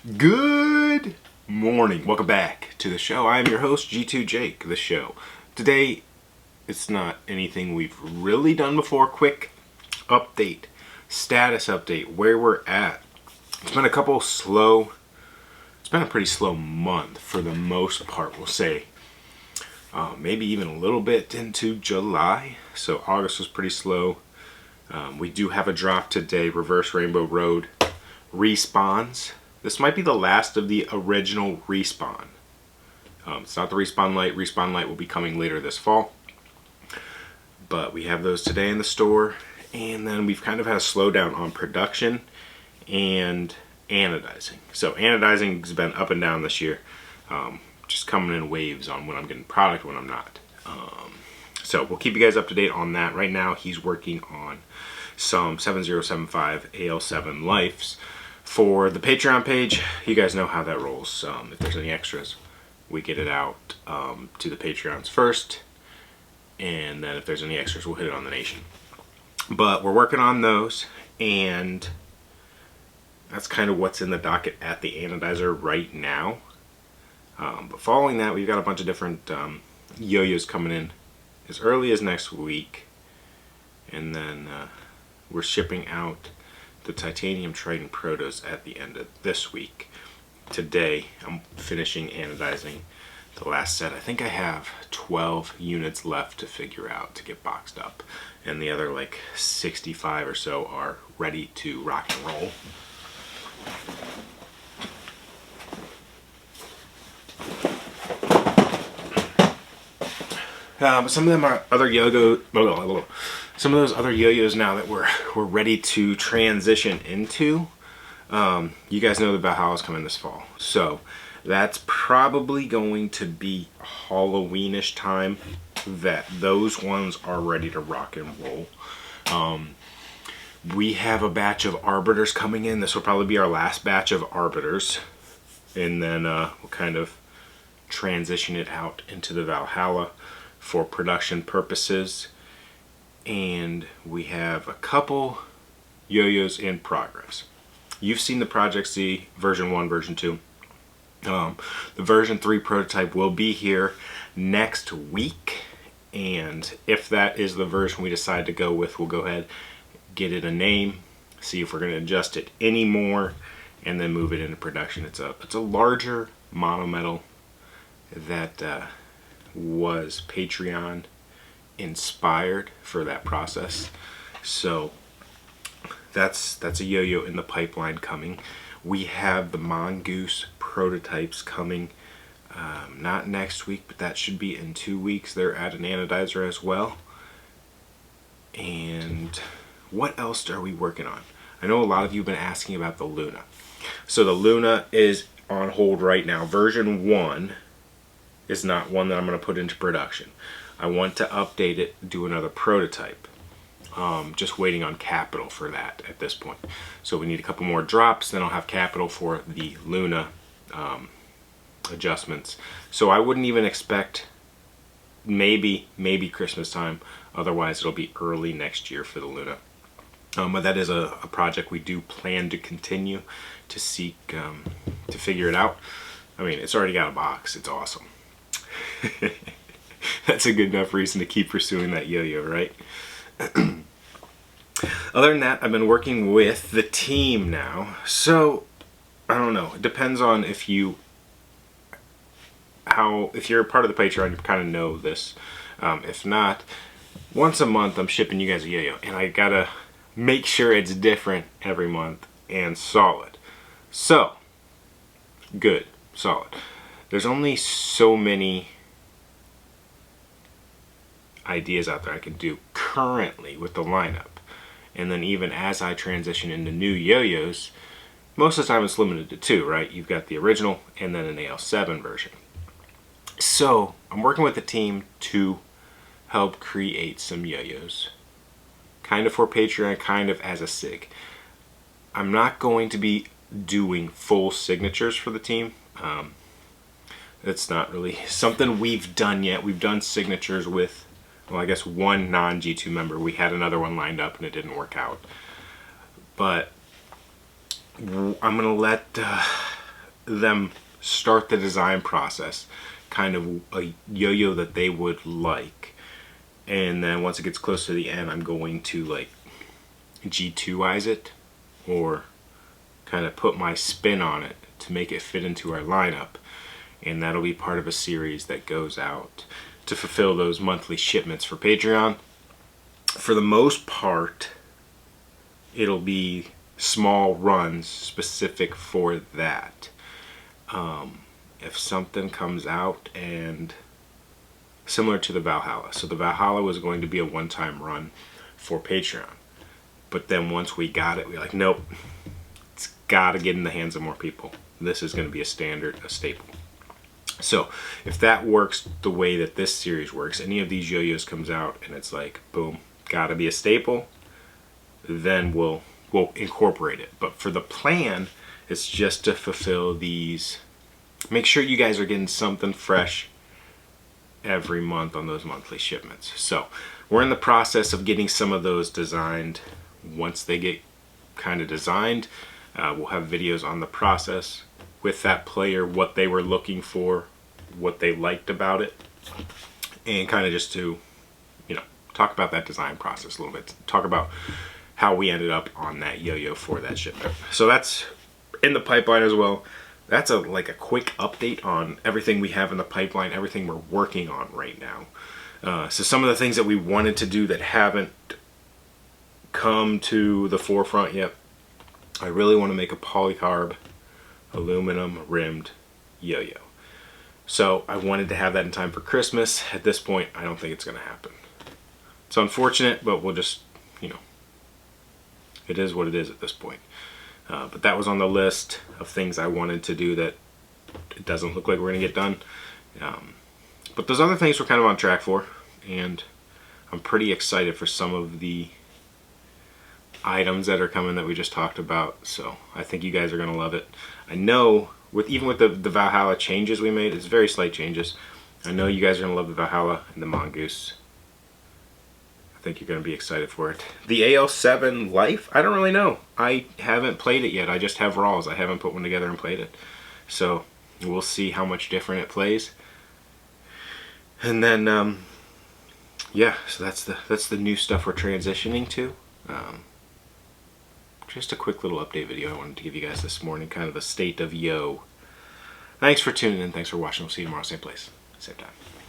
Good morning. Welcome back to the show. I am your host, G2 Jake, the show. Today, it's not anything we've really done before. Quick update, status update, where we're at. It's been a pretty slow month for the most part, we'll say. Maybe even a little bit into July. So August was pretty slow. We do have a drop today, Reverse Rainbow Road respawns. This might be the last of the original respawn. It's not the respawn light. Respawn light will be coming later this fall. But we have those today in the store. And then we've kind of had a slowdown on production and anodizing. So anodizing has been up and down this year. Just coming in waves on when I'm getting product, when I'm not. So we'll keep you guys up to date on that. Right now he's working on some 7075 AL7 Lifes. For the Patreon page, you guys know how that rolls. If there's any extras, we get it out to the Patreons first. And then if there's any extras, we'll hit it on the nation. But we're working on those. And that's kind of what's in the docket at the anodizer right now. But following that, we've got a bunch of different yo-yos coming in as early as next week. And then we're shipping out the Titanium Triton Protos at the end of this week. Today, I'm finishing anodizing the last set. I think I have 12 units left to figure out to get boxed up. And the other like 65 or so are ready to rock and roll. Some of them are other some of those other yo-yos now that we're ready to transition into. You guys know the Valhalla is coming this fall, so that's probably going to be Halloweenish time that those ones are ready to rock and roll. We have a batch of Arbiters coming in. This will probably be our last batch of Arbiters, and then we'll kind of transition it out into the Valhalla for production purposes. And we have a couple yo-yos in progress. You've seen the Project Z version 1, version 2. The version 3 prototype will be here next week, and if that is the version we decide to go with, we'll go ahead, get it a name, see if we're going to adjust it anymore, and then move it into production. It's a larger monometal that was Patreon inspired for that process. So that's a yo-yo in the pipeline coming. We have the Mongoose prototypes coming, not next week, but that should be in 2 weeks. They're at an anodizer as well. And what else are we working on? I know a lot of you have been asking about the Luna. So the Luna is on hold right now. Version 1 is not one that I'm going to put into production. I want to update it, do another prototype. Just waiting on capital for that at this point. So we need a couple more drops, then I'll have capital for the Luna adjustments. So I wouldn't even expect maybe Christmas time. Otherwise it'll be early next year for the Luna. But that is a project we do plan to continue to seek to figure it out. I mean, it's already got a box. It's awesome. That's a good enough reason to keep pursuing that yo-yo, right? Other than that, I've been working with the team now. So, I don't know. It depends on if you're a part of the Patreon, you kind of know this. If not, once a month I'm shipping you guys a yo-yo. And I gotta make sure it's different every month and solid. So, good. Solid. There's only so many ideas out there I can do currently with the lineup, and then even as I transition into new yo-yos, most of the time it's limited to 2, right? You've got the original and then an AL7 version. So I'm working with the team to help create some yo-yos, kind of for Patreon, kind of as a Sig. I'm not going to be doing full signatures for the team. It's not really something we've done yet. We've done signatures with, well, I guess one non-G2 member. We had another one lined up and it didn't work out. But I'm going to let them start the design process, kind of a yo-yo that they would like. And then once it gets close to the end, I'm going to like G2ize it, or kind of put my spin on it to make it fit into our lineup. And that'll be part of a series that goes out to fulfill those monthly shipments for Patreon. For the most part, it'll be small runs specific for that. If something comes out and similar to the Valhalla. So the Valhalla was going to be a one-time run for Patreon. But then once we got it, we were like, nope, it's got to get in the hands of more people. This is going to be a standard, a staple. So if that works the way that this series works, any of these yo-yos comes out and it's like, boom, got to be a staple, then we'll incorporate it. But for the plan, it's just to fulfill these. Make sure you guys are getting something fresh every month on those monthly shipments. So we're in the process of getting some of those designed. Once they get kind of designed, we'll have videos on the process with that player, what they were looking for, what they liked about it, and kind of just to, you know, talk about that design process a little bit, talk about how we ended up on that yo-yo for that shipment. So that's in the pipeline as well. That's like a quick update on everything we have in the pipeline, everything we're working on right now. So some of the things that we wanted to do that haven't come to the forefront yet. I really want to make a polycarb aluminum rimmed yo-yo. So I wanted to have that in time for Christmas. At this point, I don't think it's going to happen. It's unfortunate, but we'll just, you know, it is what it is at this point. But that was on the list of things I wanted to do that it doesn't look like we're going to get done. But those other things we're kind of on track for, and I'm pretty excited for some of the items that are coming that we just talked about. So I think you guys are going to love it. I know even with the Valhalla changes we made, it's very slight changes. I know you guys are going to love the Valhalla and the Mongoose. I think you're going to be excited for it. The AL7 Life, I don't really know. I haven't played it yet. I just have raws. I haven't put one together and played it. So we'll see how much different it plays. And then, yeah, so that's the new stuff we're transitioning to. Just a quick little update video I wanted to give you guys this morning, kind of the state of yo. Thanks for tuning in. Thanks for watching. We'll see you tomorrow, same place, same time.